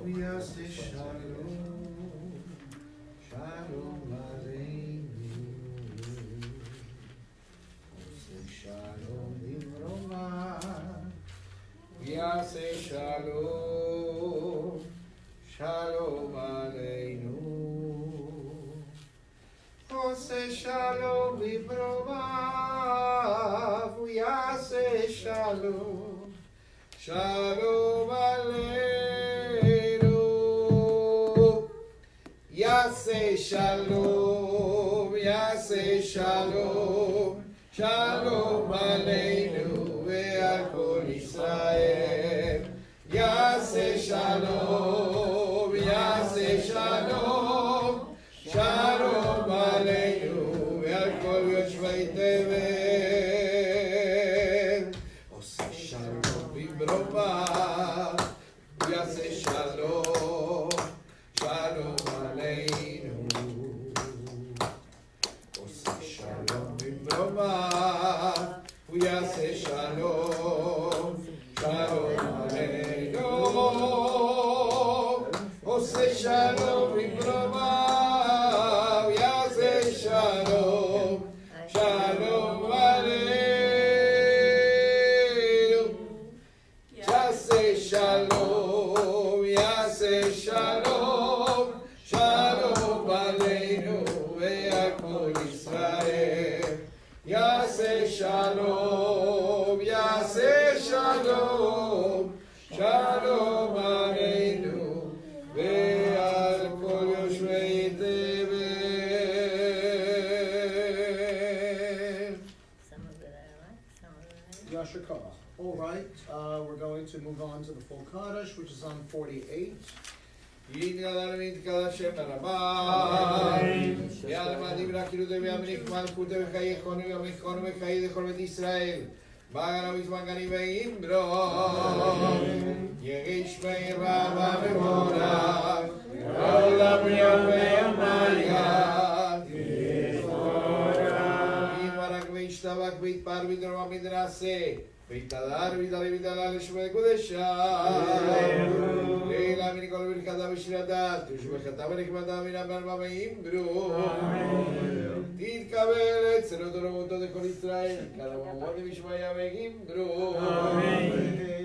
Yaseh Shalom, Shalom Aleinu. Yaseh Shalom Bimromah. Yaseh Shalom, Shalom Aleinu. Yaseh Shalom Bimromah. Yaseh Shalom, Shalom Aleinu. Yaseh Shalom, Yaseh Shalom, Shalom Aleinu ve'al kol Yisrael. Yaseh Shalom, Yaseh Shalom, Shalom Aleinu ve'al kol Yoshvei Tevel. Oseh Shalom b'bromah, Yaseh Shalom, Shalom Aleinu. Oseh Shalom b'bromah, Yaseh Shalom, Shalom Aleinu. Oseh Shalom b'bromah, Yaseh Shalom, Shalom Aleinu. Yaseh Shalom, Yaseh Shalom, Shalom Aleinu ve'al kol Yisrael. Yaseh Shalom, Yaseh Shalom, Shalom Aleinu ve'al kol Yoshvei Tevel. Some of it I like, some of it I Yasher Koach. All right, we're going to move on to the full Kaddish, which is on 48. יתגדל ויתקדש שם הרמה יעלמה דברה כאילו וימליך מלכות וחייכון וימליכון וחיי לכל בית ישראל בגנה וזמגני ואימברו יגיש וירבה ומבורך ועולם יום ויומיה יתברך וישתבח ויתפאר וידרום וידרסה ויתהדר ויתעלה ויתעלה לשמי קודשה לילה מן כל ברכתה ושרתה ושבחתה ונקמתה מן הבמה ואימברו תתקבל Israel, todo de con Israel, cada uno de Mishmaya Begimdru.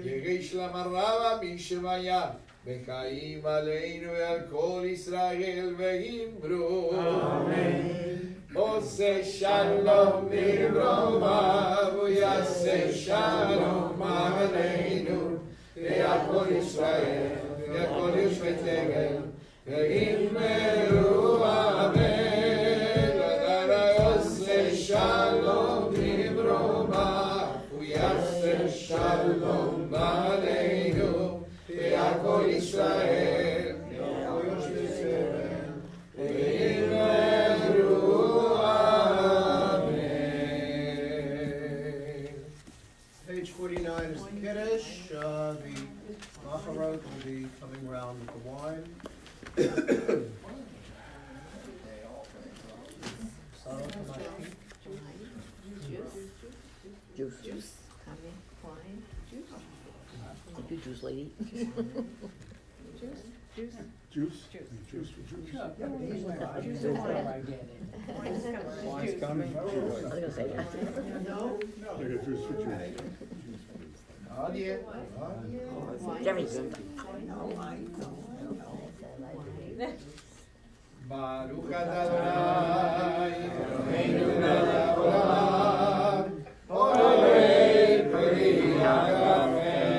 Yegish la marraba Mishmaya, Bechaim Aleinu al Kol Israel Begimdru. Ose Shalom Mibroma, Yase Shalom Aleinu, al Kol Israel, al Kol Israel Begimdru. Amen. Ose Shalom Mibroma, Yase Shalom Aleinu, al Kol Israel Begimdru. Page 49 is the Kiddush. The Macharot will be coming around with the wine. Juice. Coffee, wine, juice. Thank you, juice lady. Wine's coming. I was gonna say that. Jerry's. Baruch Adonai, Eloheinu melech haolam, borei peri hagafen.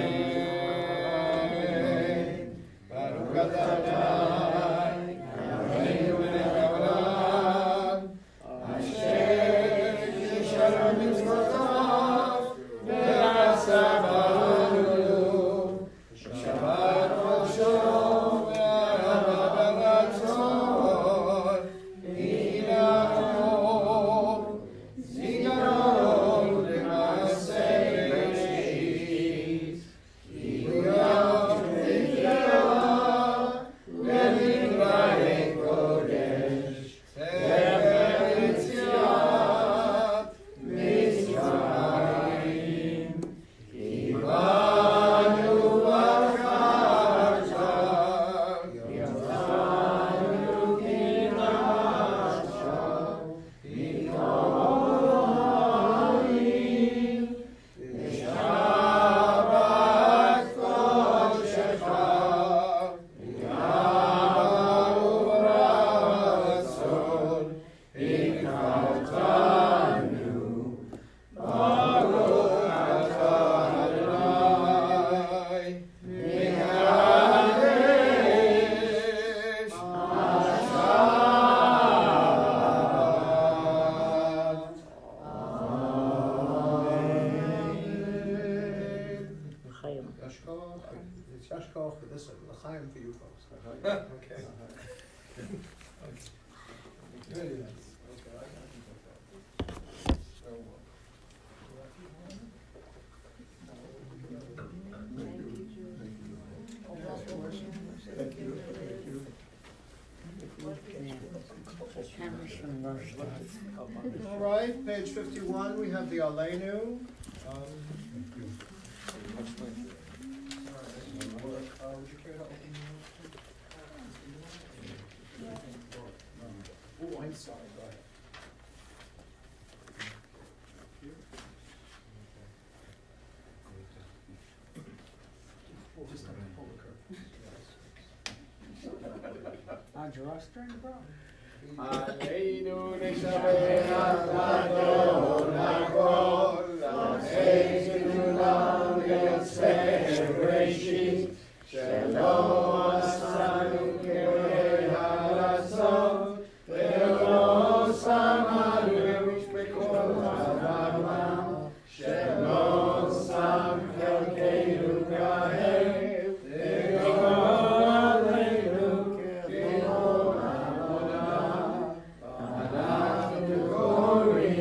Baruch Adonai, Eloheinu melech haolam, asher yisharu mitzvotav, ve'asa banu, Shabbat v'shalom, ve'ahava b'ratzon, Inachon, Zikaron le'maaseh Bereshit, Yiyam v'Yiyah, ve'midrash kodesh, Sefer Yetziat Mitzrayim, Imanu v'charta, Yafanu kinasha, Ikorim, Shabbat kodshecha, Yamaru v'ratzon, Ikavtanu, Baruch atah Adonai, Mekadesh Hashabbat. L'chaim. Yashkoch. It's Yashkoch, but this is L'chaim for you folks. Okay. Very nice. All right, page 51, we have the Aleinu. Would you care to open Oh, I'm sorry, go ahead. We'll just have to pull the curtain. On drawstring, bro? Aleinu neshabeach l'adon hakol, Aleinu lam yotzei Bereshit, shelo asanu ke'olei haratzon, ve'lo samanu b'mishpekot ha'adam, shelo sam chelkeinu kahem, ve'yom aleinu ke'ol ha'avodah, אנחנו קוראים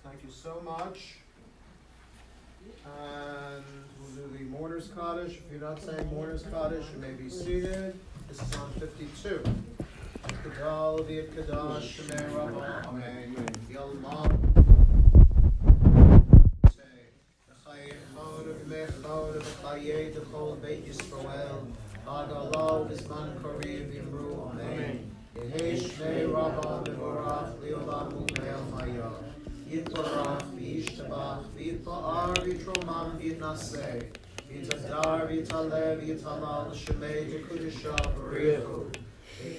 Thank you so much. And we'll do the Mourner's Kaddish. If you're not saying Mourner's Kaddish, you may be seated. This is on 52. Kadal v'et kadash shemei Rabbah, amen. Yallah. V'chayechod v'mechod v'chayei d'chol beit Yisrael. Hagalav v'zman kariv yimru, amen. Yehei shmei Rabbah v'vorach li'olam u'me'el hayah. Yitbarach v'yishtabach v'yitba'ar v'yitromam v'yitnaseh. V'yitadar v'yitaleh v'yitalal shemei d'kudisha v'richu.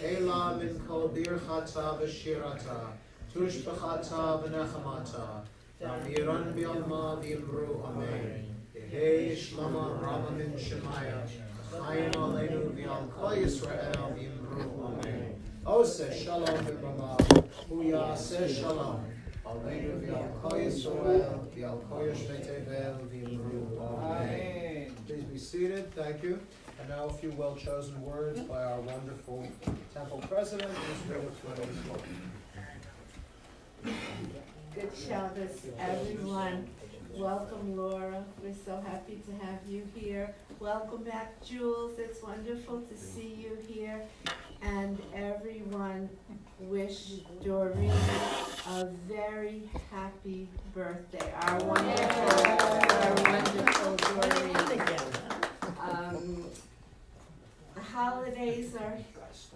Elah min kol birchata v'shirata, tushbachata v'nechamata, v'amiran b'yalma v'yimru, amen. Yehei shlama rama min shemaya, chayim aleinu v'yal kol Yisrael v'yimru, amen. Oseh shalom v'brama, huyaseh shalom, aleinu v'yal kol Yisrael v'yal kol Yoshvei Tevel v'yimru, amen. Please be seated, thank you. And now a few well-chosen words by our wonderful temple president, Mr. Good Shabbos, everyone. Welcome, Laura. We're so happy to have you here. Welcome back, Jules. It's wonderful to see you here. And everyone wish Doreen a very happy birthday. Our wonderful Doreen. The holidays are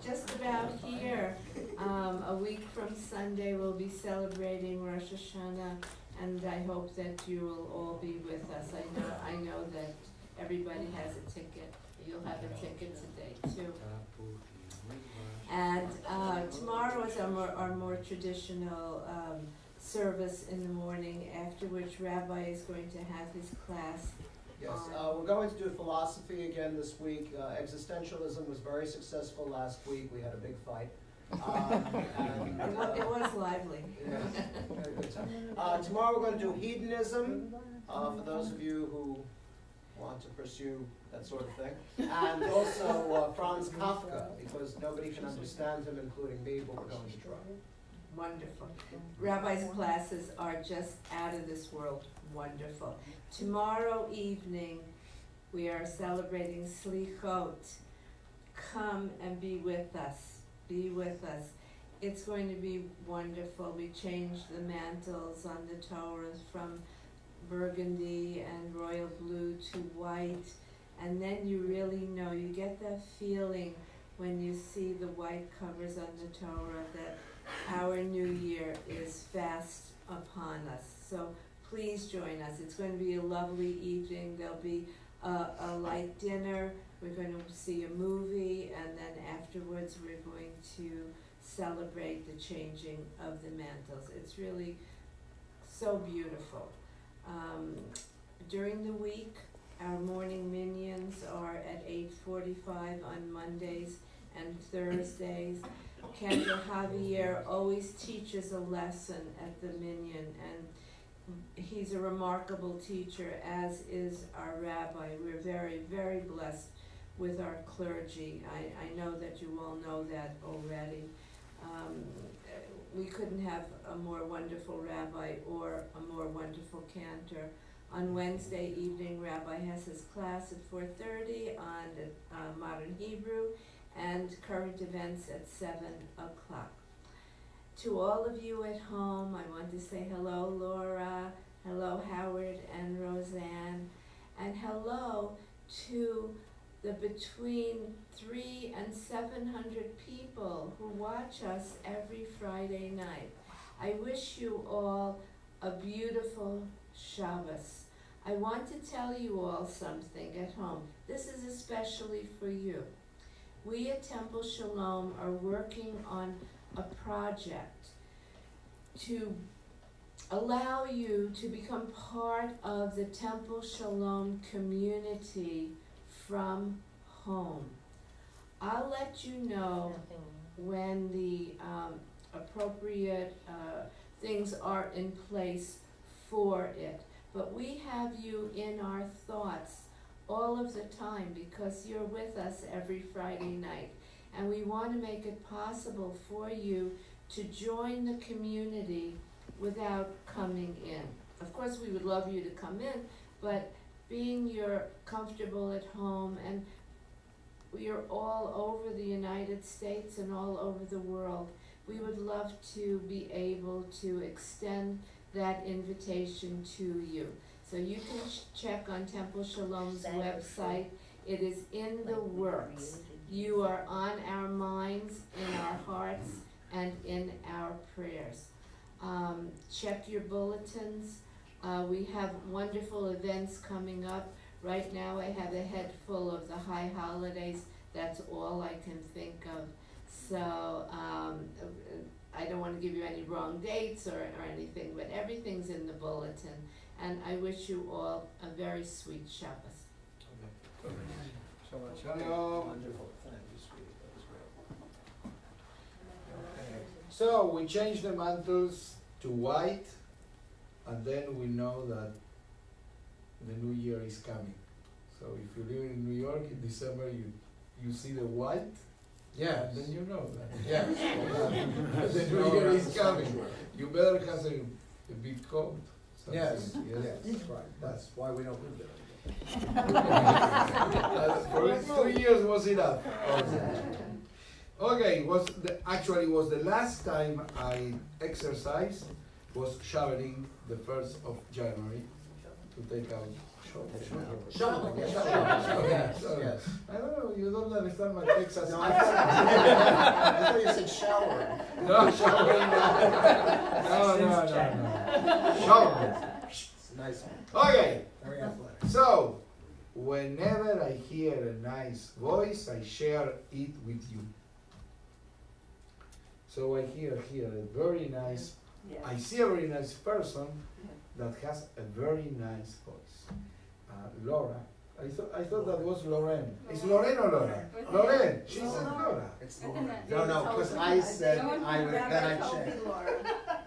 just about here. A week from Sunday we'll be celebrating Rosh Hashanah, and I hope that you will all be with us. I know that everybody has a ticket. You'll have a ticket today too. And tomorrow is our more traditional service in the morning, after which Rabbi is going to have his class. Yes, we're going to do philosophy again this week. Existentialism was very successful last week. We had a big fight. It was lively. Yeah, very good time. Tomorrow we're going to do hedonism, for those of you who want to pursue that sort of thing. And also Franz Kafka, because nobody can understand him, including me, but we're going to try. Wonderful. Rabbi's classes are just out of this world. Wonderful. Tomorrow evening, we are celebrating Slichot. Come and be with us. Be with us. It's going to be wonderful. We changed the mantles on the Torah from burgundy and royal blue to white. And then you really know, you get that feeling when you see the white covers on the Torah that our new year is fast upon us. So please join us. It's going to be a lovely evening. There'll be a light dinner. We're going to see a movie, and then afterwards we're going to celebrate the changing of the mantles. It's really so beautiful. During the week, our morning minions are at 8:45 on Mondays and Thursdays. Kendra Javier always teaches a lesson at the Minyan, and he's a remarkable teacher, as is our rabbi. We're very, very blessed with our clergy. I know that you all know that already. We couldn't have a more wonderful rabbi or a more wonderful cantor. On Wednesday evening, Rabbi has his class at 4:30 on Modern Hebrew, and current events at 7 o'clock. To all of you at home, I want to say hello, Laura, hello, Howard and Roseanne, and hello to the between 300 and 700 people who watch us every Friday night. I wish you all a beautiful Shabbos. I want to tell you all something at home. This is especially for you. We at Temple Sholom are working on a project to allow you to become part of the Temple Sholom community from home. I'll let you know when the appropriate things are in place for it. But we have you in our thoughts all of the time because you're with us every Friday night. And we want to make it possible for you to join the community without coming in. Of course, we would love you to come in, but being you're comfortable at home, and you're all over the United States and all over the world, we would love to be able to extend that invitation to you. So you can check on Temple Shalom's website. It is in the works. You are on our minds, in our hearts, and in our prayers. Check your bulletins. We have wonderful events coming up. Right now I have a head full of the high holidays. That's all I can think of. So I don't want to give you any wrong dates or anything, but everything's in the bulletin. And I wish you all a very sweet Shabbos. Shalom. Wonderful, thank you, sweetie, that was great. So we change the mantles to white, and then we know that the new year is coming. So if you live in New York in December, you see the white, Yes. and then you know that. Yes. The new year is coming. You better have a big coat. something. Yes, yes, right, that's why we don't live there. For 2 years was enough. Okay, was the last time I exercised was shoveling the 1st of January to take out Sholom, yes, yes. I don't know, you don't understand my Texas. No, I thought you said showering. No, showering. No. Shoveling. Nice one, Okay, very athletic. so whenever I hear a nice voice, I share it with you. So I hear a very nice, I see a very nice person that has a very nice voice. Laura, I thought that was Lorraine. Is Lorraine or Laura? Lorraine, she said Laura. It's no, because I said I would, then I checked.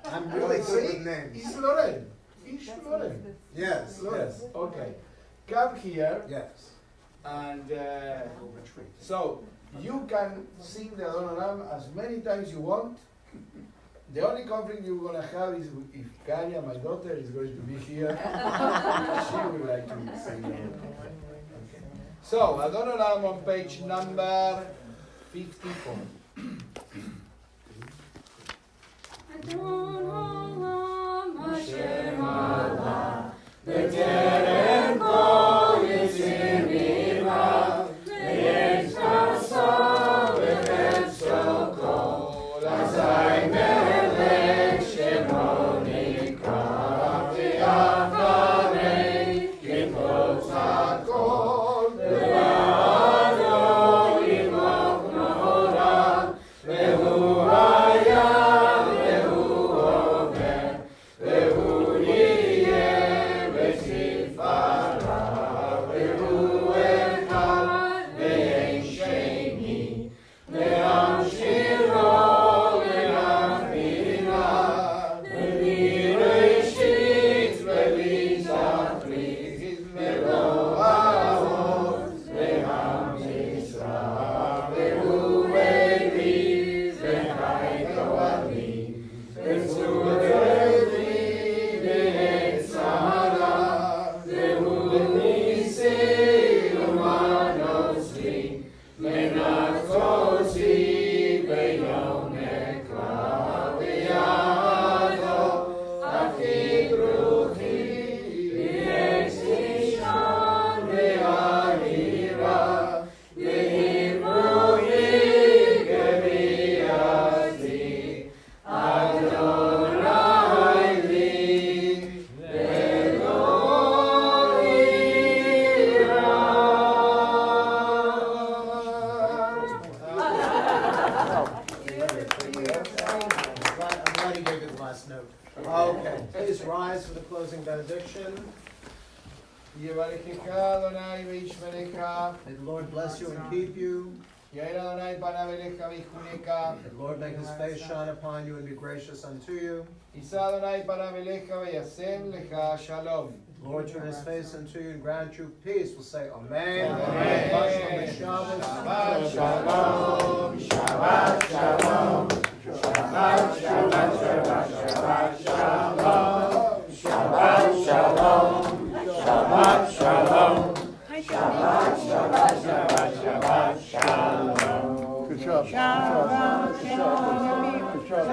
I'm really good with names. It's Lorraine. It's Lorraine. Yes, Yes, okay. Come here, yes. and so you can sing the Adonoram as many times you want. The only conflict you're going to have is if Kaya, my daughter, is going to be here. She would like to sing it. Okay. So, Adonoram on page number 54. Adon Hashem Allah, בטרם כל יצירה, ויש נשא וחפצו כל, אזי מלך שמו נקרא, ואחרי יפרוץ הכל, ובעדו ימלוך נורא, והוא היה והוא עובר, והוא יהיה בספריו, והוא אחד ואין שני, להמשיכו ולהכפילה, בלי ראשית ובלי תכלית, ולא העוז והמצרה, והוא עלי וחי גואלי, וצור עלי ועת צרה, והוא ניסי ומנוסי, מנחוצי ביום אקרא, ויעדו אפיק רוחי, ויש תשען והעירה, ועם רוחי גביעתי, אדוני לי, ולא I'm glad he gave you the last note. Okay, please rise for the closing benediction. יברכך אדוני וישמרך, May the Lord bless you and keep you. יאיר אדוני פניו אליך ויחונקה. The Lord make his face shine upon you and be gracious unto you. יישא אדוני פניו אליך וישם לך שלום. Lord turn his face unto you and grant you peace. We'll say Amen. Amen. Shabbat Shabbat Shalom, Shabbat Shalom, Shabbat Shabbat Shabbat Shabbat Shalom, Shabbat Shalom, Shabbat Shalom, Shabbat Shabbat Shabbat Shabbat Shalom. Good job. Shabbat Shalom. Good job.